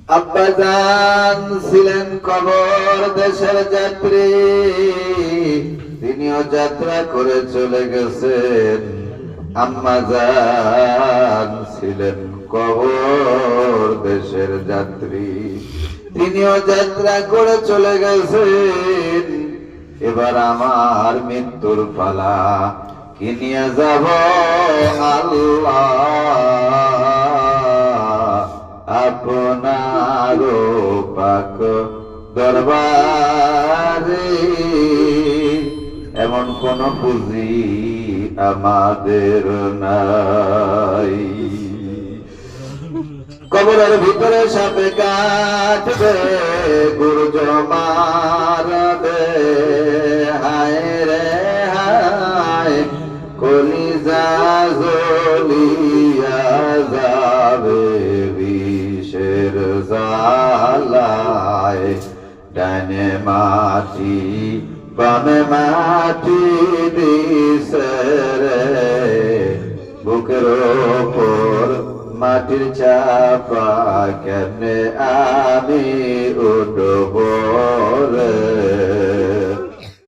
আব্বাজান ছিলেন কবর দেশের যাত্রী, তিনিও যাত্রা করে চলে গেছেন। আম্মাজান ছিলেন কবর দেশের যাত্রী, তিনিও যাত্রা করে চলে গেছেন। এবার আমার মৃত্যুর পালা, কি নিয়ে যাব আল্লাহ আপনার পাক দরবারে। এমন কোন পুঁজি আমাদের নাই। কবরের ভিতরে সাপে কাটবে, গুরুজ মারবে, হায় রে হায় কলিজা জ্বলিয়া যাবে বিষের জ্বালায়। ডানে মাটি বামে মাটি দিছে রে, বুকের ওপর মাটির চাপা, কেমনে আমি উঠব